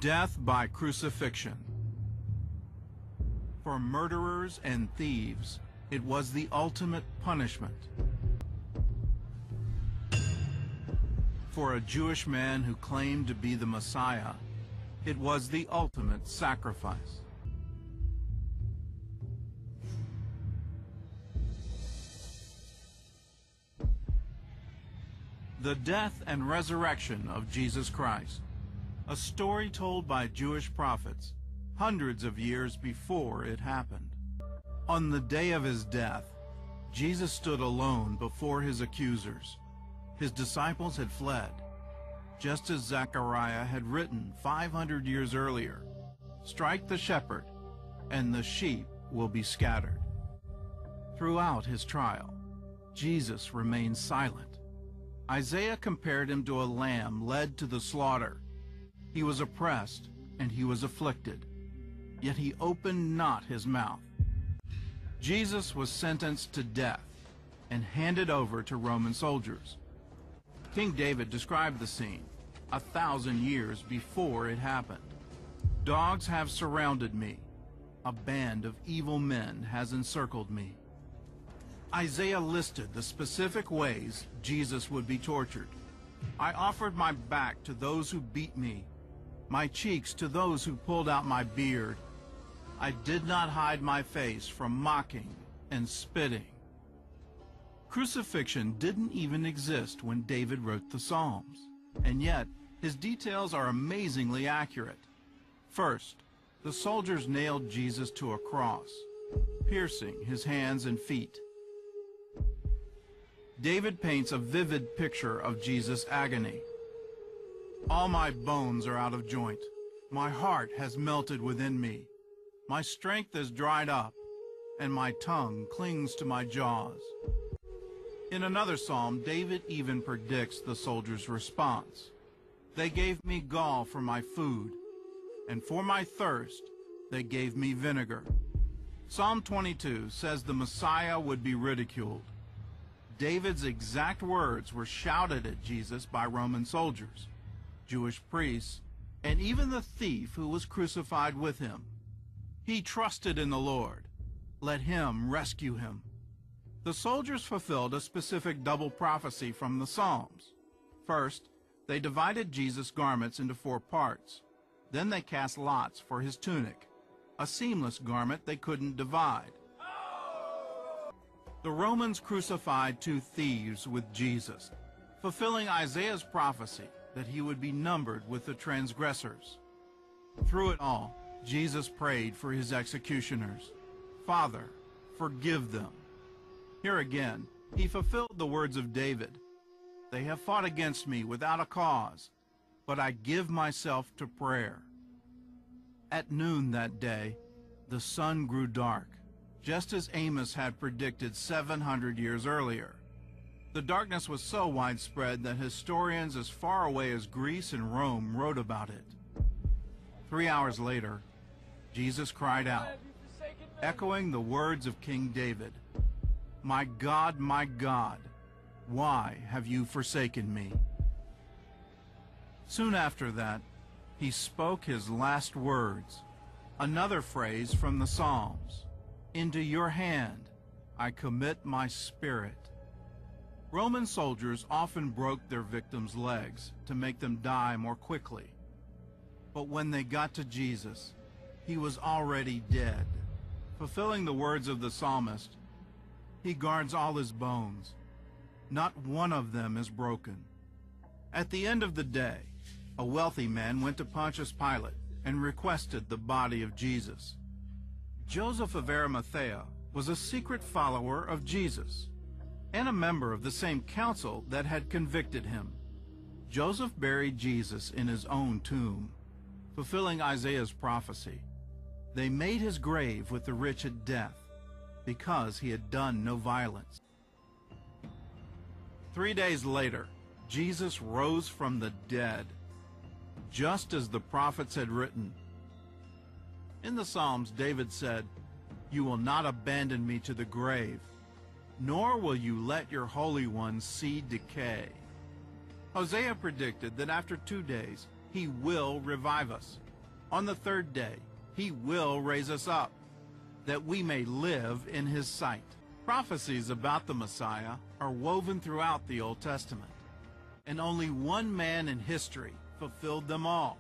Death by crucifixion. For murderers and thieves, it was the ultimate punishment. For a Jewish man who claimed to be the Messiah, it was the ultimate sacrifice. The death and resurrection of Jesus Christ, a story told by Jewish prophets hundreds of years before it happened. On the day of his death, Jesus stood alone before his accusers. His disciples had fled, just as Zechariah had written 500 years earlier, "Strike the shepherd, and the sheep will be scattered." Throughout his trial, Jesus remained silent. Isaiah compared him to a lamb led to the slaughter. He was oppressed and he was afflicted, yet he opened not his mouth. Jesus was sentenced to death and handed over to Roman soldiers. King David described the scene 1,000 years before it happened. "Dogs have surrounded me. A band of evil men has encircled me." Isaiah listed the specific ways Jesus would be tortured. "I offered my back to those who beat me, my cheeks to those who pulled out my beard. I did not hide my face from mocking and spitting." Crucifixion didn't even exist when David wrote the Psalms, and yet his details are amazingly accurate. First, the soldiers nailed Jesus to a cross, piercing his hands and feet. David paints a vivid picture of Jesus' agony. "All my bones are out of joint. My heart has melted within me. My strength is dried up, and my tongue clings to my jaws." In another psalm, David even predicts the soldiers' response. "They gave me gall for my food, and for my thirst they gave me vinegar." Psalm 22 says the Messiah would be ridiculed. David's exact words were shouted at Jesus by Roman soldiers, Jewish priests, and even the thief who was crucified with him. He trusted in the Lord. Let him rescue him. The soldiers fulfilled a specific double prophecy from the Psalms. First, they divided Jesus' garments into 4 parts. Then they cast lots for his tunic, a seamless garment they couldn't divide. The Romans crucified 2 thieves with Jesus, fulfilling Isaiah's prophecy that he would be numbered with the transgressors. Through it all, Jesus prayed for his executioners, "Father, forgive them." Here again, he fulfilled the words of David, "They have fought against me without a cause, but I give myself to prayer." At noon that day, the sun grew dark, just as Amos had predicted 700 years earlier. The darkness was so widespread that historians as far away as Greece and Rome wrote about it. 3 hours later, Jesus cried out, echoing the words of King David, my God, why have you forsaken me?" Soon after that, he spoke his last words, another phrase from the Psalms, "Into your hand I commit my spirit." Roman soldiers often broke their victims' legs to make them die more quickly. But when they got to Jesus, he was already dead. Fulfilling the words of the psalmist, "He guards all his bones. Not one of them is broken." At the end of the day, a wealthy man went to Pontius Pilate and requested the body of Jesus. Joseph of Arimathea was a secret follower of Jesus and a member of the same council that had convicted him. Joseph buried Jesus in his own tomb, fulfilling Isaiah's prophecy. They made his grave with the rich at death, because he had done no violence. 3 days later, Jesus rose from the dead, just as the prophets had written. In the Psalms, David said, "You will not abandon me to the grave, nor will you let your Holy One see decay." Hosea predicted that after 2 days, he will revive us. On the third day, he will raise us up, that we may live in his sight. Prophecies about the Messiah are woven throughout the Old Testament, and only one man in history fulfilled them all.